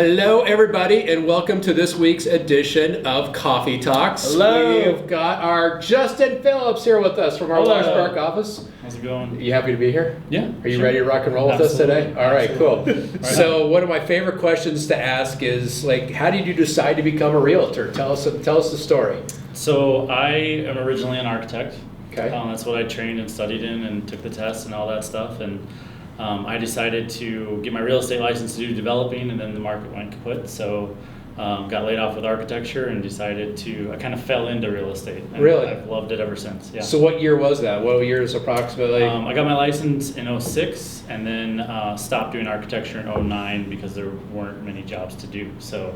Hello, everybody, and welcome to this week's edition of Coffee Talks. Hello. We've got our Justin Phillips here with us from our Lawrence Park office. How's it going? You happy to be here? Yeah. Are you ready to rock and roll with us today? All right, cool. So one of my favorite questions to ask is, how did you decide to become a realtor? Tell us the story. So I am originally an architect. Okay. That's what I trained and studied in and took the tests and all that stuff. And I decided to get my real estate license to do developing, and then the market went kaput. So got laid off with architecture and decided I kind of fell into real estate. And Really? I've loved it ever since. Yeah. So what year was that? What year is approximately? I got my license in 06 and then stopped doing architecture in 09 because there weren't many jobs to do. So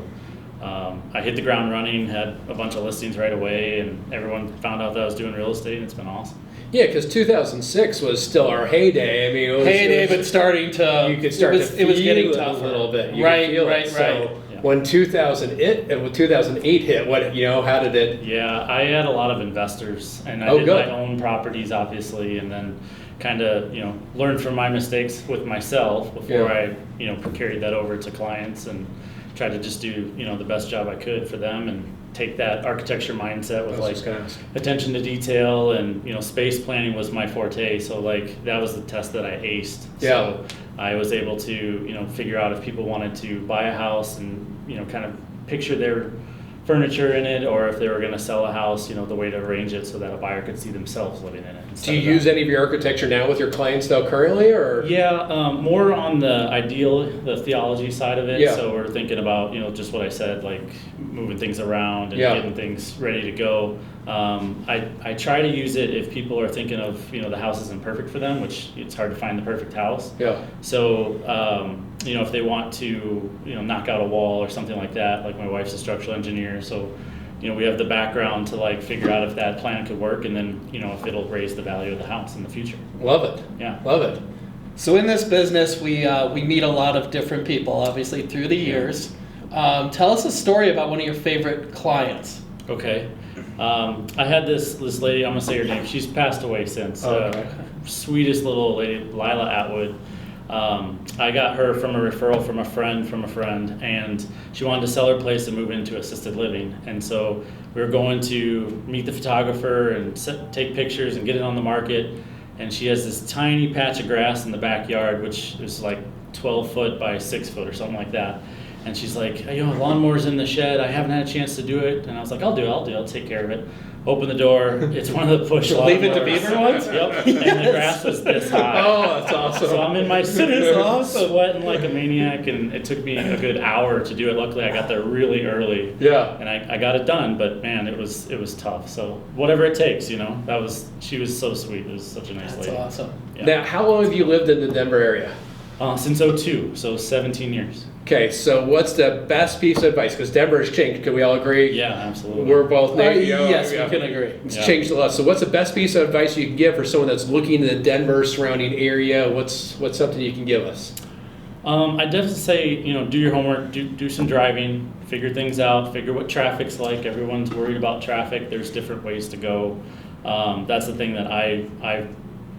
I hit the ground running, had a bunch of listings right away, and everyone found out that I was doing real estate, and it's been awesome. Yeah, because 2006 was still our heyday. I mean, it was but starting to you could start it was getting tough a little bit. Right. So when 2008 hit, how did it? Yeah, I had a lot lot of investors, and I did my own properties, obviously, and then kind of learned from my mistakes with myself before I carried that over to clients and tried to just do the best job I could for them and take that architecture mindset with attention to detail and space planning was my forte. So that was the test that I aced. Yeah. So I was able to figure out if people wanted to buy a house and kind of picture their furniture in it, or if they were going to sell a house, the way to arrange it so that a buyer could see themselves living in it. Do you use any of your architecture now with your clients though currently, or? Yeah, more on the theology side of it. Yeah. So we're thinking about, just what I said, moving things around and getting things ready to go. I try to use it if people are thinking of, the house isn't perfect for them, which it's hard to find the perfect house. Yeah. So, if they want to, knock out a wall or something like that, like my wife's a structural engineer, so we have the background to figure out if that plan could work, and then if it'll raise the value of the house in the future. Love it. Yeah. Love it. So in this business, we meet a lot of different people, obviously through the years. Tell us a story about one of your favorite clients. Okay. I had this lady, I'm gonna say her name. She's passed away since. Sweetest little lady, Lila Atwood. I got her from a referral from a friend, and she wanted to sell her place and move into assisted living. And so we were going to meet the photographer and take pictures and get it on the market. And she has this tiny patch of grass in the backyard, which is 12 foot by 6 foot or something like that. And she's like, lawnmower's in the shed. I haven't had a chance to do it. And I was like, I'll do it. I'll take care of it. Open the door. It's one of the push lawnmowers. Leave it to Beaver ones? Yep. And the grass was this high. Oh, that's awesome. So I'm in my suit, sweating like a maniac, and it took me a good hour to do it. Luckily, I got there really early. Yeah. And I got it done, but man, it was tough. So whatever it takes, she was so sweet. It was such a nice lady. That's awesome. Yeah. Now, how long have you lived in the Denver area? Since 02, so 17 years. Okay, so what's the best piece of advice? Because Denver has changed. Can we all agree? Yeah, absolutely. We're both yes, we can agree. It's changed a lot. So what's the best piece of advice you can give for someone that's looking in the Denver surrounding area? What's something you can give us? I'd definitely say, do your homework, do some driving, figure things out, figure what traffic's like. Everyone's worried about traffic. There's different ways to go. That's the thing that I've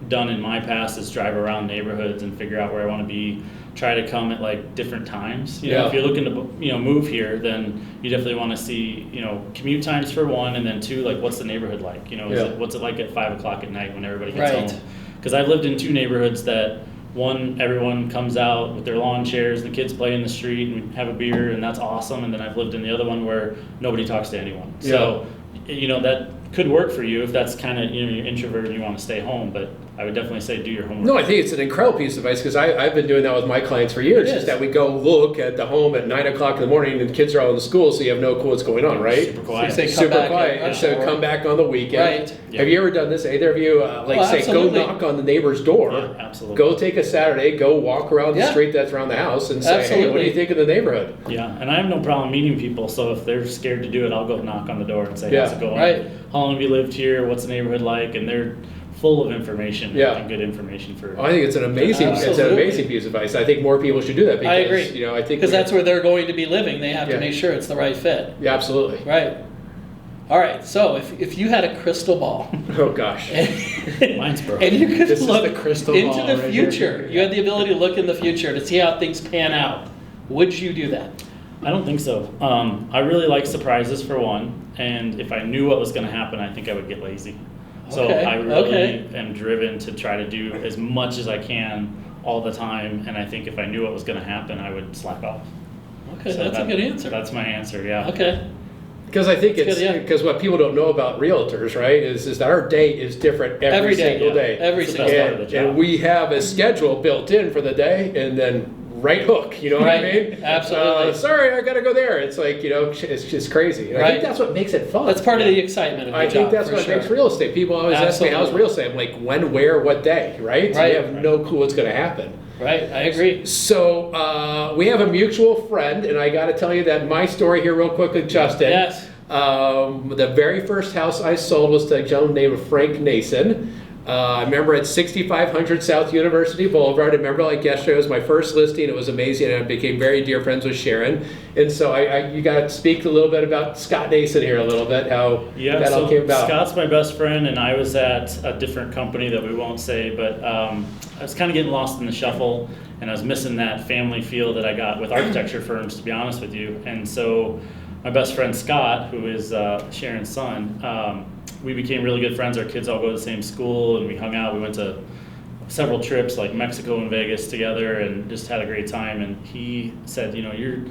done in my past is drive around neighborhoods and figure out where I want to be. Try to come at different times. If you're looking to move here, then you definitely want to see commute times for one, and then two, what's the neighborhood like? What's it like at 5 o'clock at night when everybody gets home? Because I've lived in two neighborhoods that everyone comes out with their lawn chairs, the kids play in the street and we have a beer, and that's awesome. And then I've lived in the other one where nobody talks to anyone. So that could work for you if that's kind of you're introverted and you want to stay home, but I would definitely say do your homework. No, I think it's an incredible piece of advice because I've been doing that with my clients for years. Is that we go look at the home at 9 o'clock in the morning and the kids are all in school, so you have no clue what's going on, right? Super quiet. So Super quiet. And so come back on the weekend. Right. Yeah. Have you ever done this? Either of you, say, absolutely. go knock on the neighbor's door. Yeah, absolutely. Go take a Saturday, go walk around the street that's around the house and say, hey, what do you think of the neighborhood? Yeah, and I have no problem meeting people, so if they're scared to do it, I'll go knock on the door and say, how's it going? Right. How long have you lived here? What's the neighborhood like? And they're full of information and good information for. I think it's an amazing piece of advice. I think more people should do that because I agree. I think because that's where they're going to be living. They have to make sure it's the right fit. Yeah, absolutely. Right. All right. So if you had a crystal ball, oh gosh, mine's broken. And you could look the crystal into ball the future. You had the ability to look in the future to see how things pan out. Would you do that? I don't think so. I really like surprises for one, and if I knew what was going to happen, I think I would get lazy. So Okay, I really okay. am driven to try to do as much as I can all the time, and I think if I knew what was going to happen, I would slack off. Okay, So that's a good answer. That's my answer, yeah. Okay. Because I think That's it's good, yeah. because what people don't know about realtors, right, is that our day is different every Day, single yeah. day. Every It's the single best day. part of the job. And we have a schedule built in for the day, and then right hook. You know what I Right. mean? Absolutely. Sorry, I got to go there. It's like, it's just crazy. And I Right. think that's what makes it fun. That's part of the excitement of the I job. think that's for what sure. makes real estate. People always ask me, how's Absolutely. real estate? I'm like, when, where, what day, right? So Right. you have no clue what's going to happen. Right, I agree. So we have a mutual friend, and I got to tell you that my story here real quick with Justin. Yes. The very first house I sold was to a gentleman named Frank Nason. I remember at 6500 South University Boulevard. I remember like yesterday, it was my first listing. It was amazing, and I became very dear friends with Sharon. And so you got to speak a little bit about Scott Nason here a little bit, how that all came about. Scott's my best friend, and I was at a different company that we won't say, but I was kind of getting lost in the shuffle, and I was missing that family feel that I got with architecture firms, to be honest with you. And so my best friend Scott, who is Sharon's son, we became really good friends. Our kids all go to the same school, and we hung out. We went to several trips, like Mexico and Vegas together, and just had a great time. And he said, you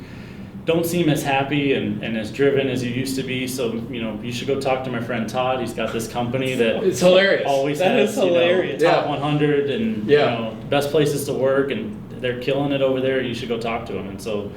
don't seem as happy and as driven as you used to be. So, you should go talk to my friend Todd. He's got this company that It's hilarious. always That has is hilarious. top Yeah. 100 and Yeah. best places to work, and they're killing it over there. You should go talk to him. And so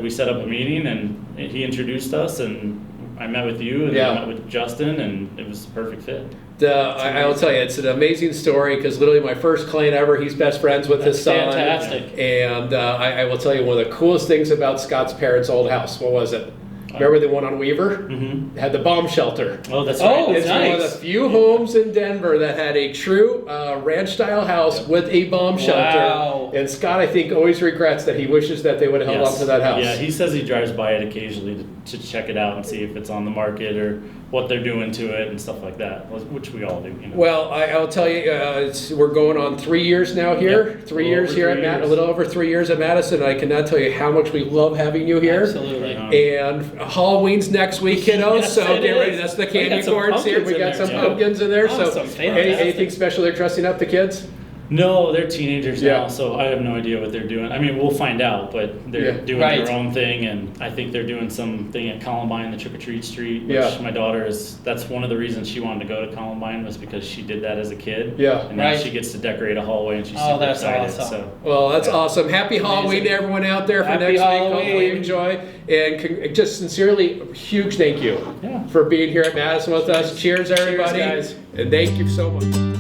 we set up a meeting, and he introduced us, and I met with you, and Yeah. I met with Justin, and it was a perfect fit. I will tell you, it's an amazing story because literally my first client ever, he's best friends with his son. Fantastic. And I will tell you one of the coolest things about Scott's parents' old house. What was it? Remember the one on Weaver? Mm-hmm. It had the bomb shelter. Oh, that's Oh, right. It's one of nice. the few homes in Denver that had a true ranch-style house with a bomb shelter. Wow. And Scott, I think, always regrets that he wishes that they would have held on to that house. Yeah, he says he drives by it occasionally to check it out and see if it's on the market or what they're doing to it and stuff like that, which we all do. Well, I'll tell you, we're going on 3 years now here. Yep. 3 years here at a little over 3 years at Madison. And I cannot tell you how much we love having you here. Absolutely. And Halloween's next week, kiddos. Yes, so it get ready. is. That's the We candy got some corns here. pumpkins We in got there, some too. pumpkins in there. So Awesome. Fantastic. anything special they're dressing up the kids? No, they're teenagers Yeah. now, so I have no idea what they're doing. I mean, we'll find out, but they're Yeah. doing Right. their own thing, and I think they're doing something at Columbine, the Trick or Treat Street, which Yeah. my daughter that's one of the reasons she wanted to go to Columbine was because she did that as a kid. Yeah. And now Right. she gets to decorate a hallway, and she's Oh, super that's excited. awesome. So. Well, that's Yeah. awesome. Happy Halloween to everyone out there for Happy next week. Hopefully you Halloween. enjoy. And just sincerely, huge thank you Yeah. for being here at Madison with us. Cheers, everybody. guys. And thank you so much.